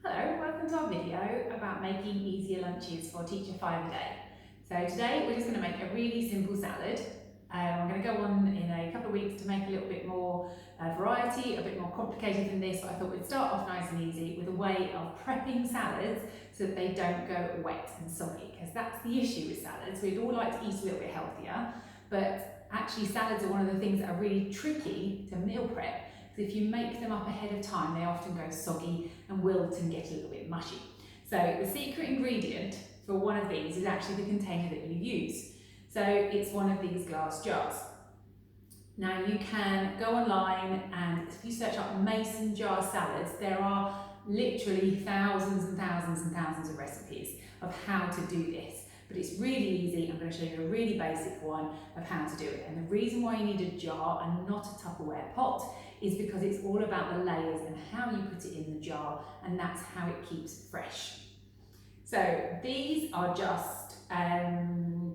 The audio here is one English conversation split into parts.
Hello, welcome to our video about making easier lunches for Teacher 5 a day. So today we're just going to make a really simple salad. I'm going to go on in a couple of weeks to make a little bit more variety, a bit more complicated than this, but I thought we'd start off nice and easy with a way of prepping salads so that they don't go wet and soggy, because that's the issue with salads. We'd all like to eat a little bit healthier, but actually salads are one of the things that are really tricky to meal prep. So if you make them up ahead of time, they often go soggy and wilt and get a little bit mushy. So the secret ingredient for one of these is actually the container that you use. So it's one of these glass jars. Now you can go online and if you search up mason jar salads, there are literally thousands and thousands and thousands of recipes of how to do this. But it's really easy. I'm going to show you a really basic one of how to do it. And the reason why you need a jar and not a Tupperware pot is because it's all about the layers and how you put it in the jar, and that's how it keeps fresh. So these are just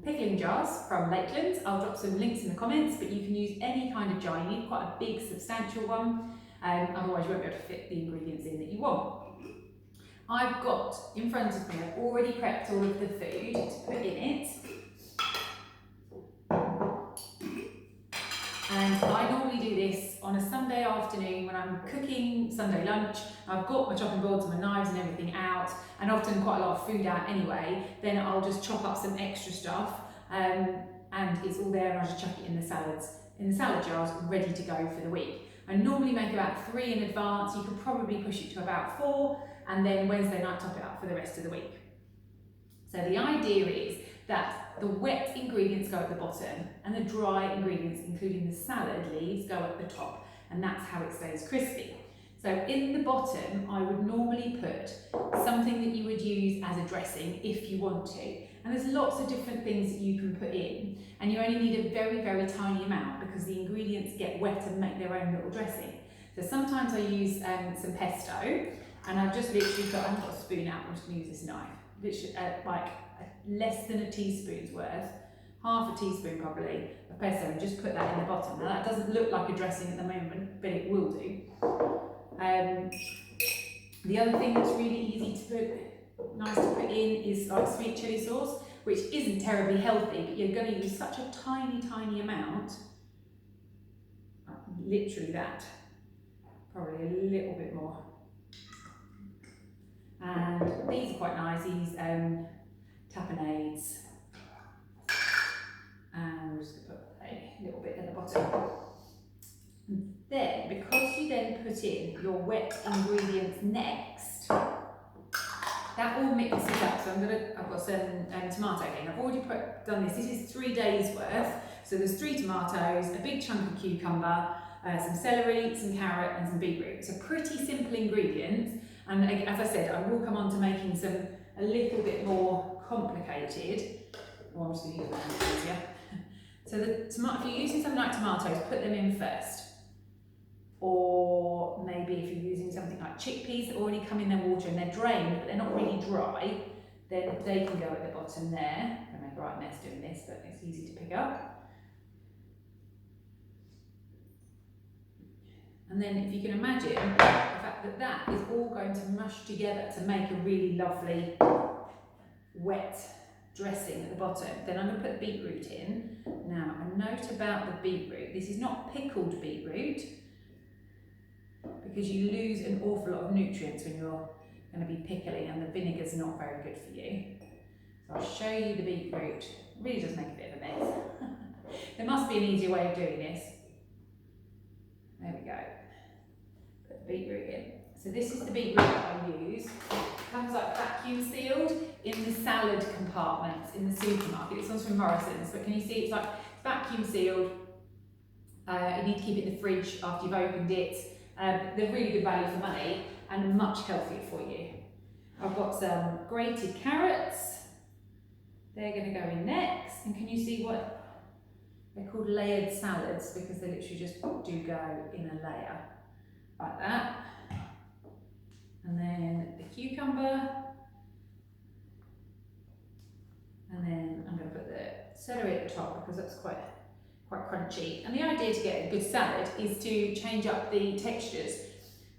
pickling jars from Lakeland. I'll drop some links in the comments, but you can use any kind of jar. You need quite a big, substantial one, otherwise you won't be able to fit the ingredients in that you want. I've got in front of me, I've already prepped all of the food to put in it. And I normally do this on a Sunday afternoon when I'm cooking Sunday lunch. I've got my chopping boards and my knives and everything out, and often quite a lot of food out anyway. Then I'll just chop up some extra stuff, and it's all there, and I'll just chuck it in the salad jars, ready to go for the week. I normally make about 3 in advance. You could probably push it to about 4, and then Wednesday night top it up for the rest of the week. So the idea is that the wet ingredients go at the bottom and the dry ingredients, including the salad leaves, go at the top, and that's how it stays crispy. So in the bottom, I would normally put something that you would use as a dressing if you want to. And there's lots of different things that you can put in, and you only need a very, very tiny amount because the ingredients get wet and make their own little dressing. So sometimes I use some pesto, and I've just literally got, I haven't got a spoon out, I'm just going to use this knife. Literally, like less than a teaspoon's worth, half a teaspoon probably, of pesto, and just put that in the bottom. Now that doesn't look like a dressing at the moment, but it will do. The other thing that's really easy to put, nice to put in is like sweet chilli sauce, which isn't terribly healthy, but you're going to use such a tiny, tiny amount, literally that, probably a little bit more. And these are quite nice, these tapenades, and we're just going to put a little bit at the bottom. And then, because you then put in your wet ingredients next, that all mixes up. So I've got some tomato in. I've already done this. This is 3 days worth. So there's 3 tomatoes, a big chunk of cucumber, some celery, some carrot, and some beetroot. So pretty simple ingredients. And as I said, I will come on to making some a little bit more complicated. Oh, I'm just going to use that easier. So if you're using something like tomatoes, put them in first. Or maybe if you're using something like chickpeas that already come in their water and they're drained, but they're not really dry, then they can go at the bottom there. I make a right mess doing this, but it's easy to pick up. And then if you can imagine the fact that that is all going to mush together to make a really lovely wet dressing at the bottom, then I'm going to put beetroot in. Now, a note about the beetroot. This is not pickled beetroot because you lose an awful lot of nutrients when you're going to be pickling, and the vinegar's not very good for you. So I'll show you the beetroot. It really does make a bit of a mess. There must be an easier way of doing this. There we go. Put the beetroot in. So this is the beetroot that I use. It comes like vacuum sealed in the salad compartments in the supermarket. This one's from Morrison's, but can you see it's like vacuum sealed. You need to keep it in the fridge after you've opened it. They're really good value for money and much healthier for you. I've got some grated carrots. They're going to go in next. And can you see what? They're called layered salads because they literally just do go in a layer like that. And then the cucumber. And then I'm going to put the celery at the top because that's quite crunchy. And the idea to get a good salad is to change up the textures.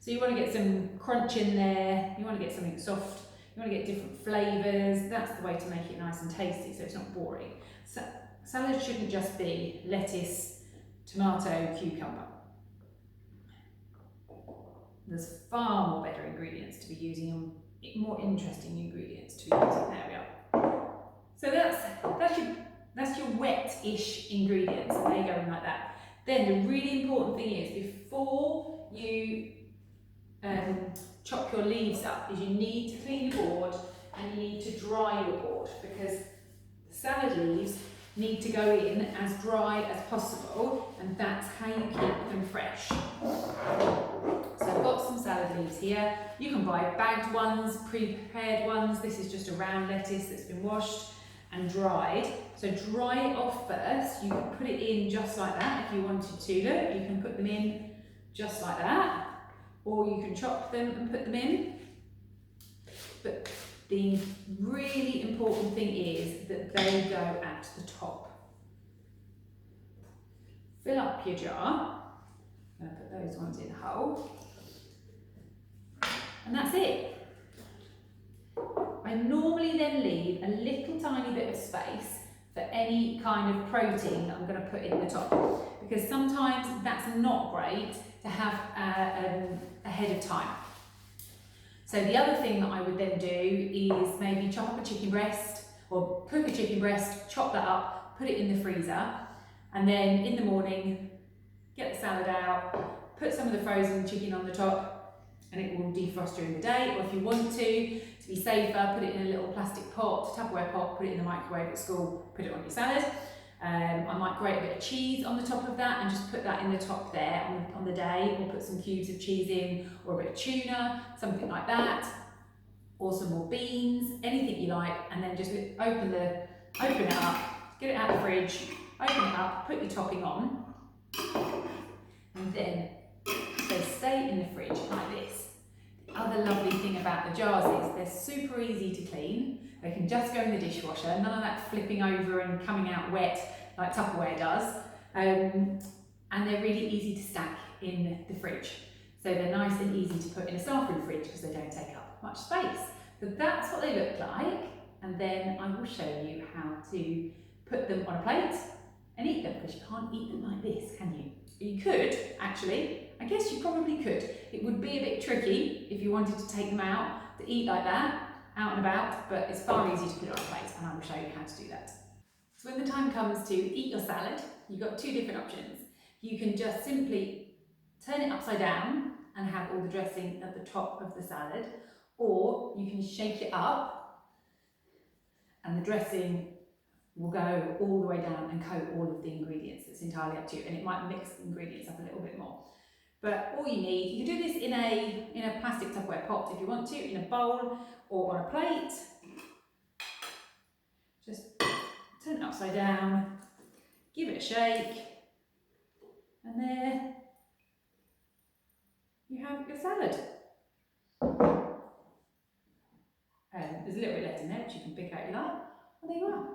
So you want to get some crunch in there, you want to get something soft, you want to get different flavours. That's the way to make it nice and tasty so it's not boring. So, salad shouldn't just be lettuce, tomato, cucumber. There's far more better ingredients to be using, more interesting ingredients to be using. There we are. So that's your wet-ish ingredients, and they go in like that. Then the really important thing is, before you chop your leaves up, is you need to clean your board and you need to dry your board, because the salad leaves need to go in as dry as possible, and that's how you keep them fresh. So I've got some salad leaves here. You can buy bagged ones, pre-prepared ones. This is just a round lettuce that's been washed and dried. So dry it off first. You can put it in just like that if you wanted to. Look, you can put them in just like that, or you can chop them and put them in. But the really important thing is that they go at the top. Fill up your jar. I'm going to put those ones in whole. And that's it. I normally then leave a little tiny bit of space for any kind of protein that I'm going to put in the top, because sometimes that's not great to have ahead of time. So the other thing that I would then do is maybe chop up a chicken breast, or cook a chicken breast, chop that up, put it in the freezer, and then in the morning get the salad out, put some of the frozen chicken on the top, and it will defrost during the day. Or if you want to be safer, put it in a little plastic pot, Tupperware pot, put it in the microwave at school, put it on your salad. I might grate a bit of cheese on the top of that and just put that in the top there on the day, or put some cubes of cheese in, or a bit of tuna, something like that, or some more beans, anything you like, and then just open it up, get it out of the fridge, open it up, put your topping on, and then they stay in the fridge like this. The other lovely thing about the jars is they're super easy to clean. They can just go in the dishwasher, none of that flipping over and coming out wet like Tupperware does. And they're really easy to stack in the fridge. So they're nice and easy to put in a staff-room fridge because they don't take up much space. So that's what they look like. And then I will show you how to put them on a plate and eat them, because you can't eat them like this, can you? You could, actually. I guess you probably could. It would be a bit tricky if you wanted to take them out to eat like that, out and about, but it's far easier to put it on a plate, and I will show you how to do that. So when the time comes to eat your salad, you've got two different options. You can just simply turn it upside down and have all the dressing at the top of the salad, or you can shake it up and the dressing will go all the way down and coat all of the ingredients. It's entirely up to you, and it might mix the ingredients up a little bit more. But all you need, you can do this in a plastic Tupperware pot if you want to, in a bowl or on a plate. Just turn it upside down, give it a shake, and there you have your salad. There's a little bit left in there which you can pick out if you like, and there you are.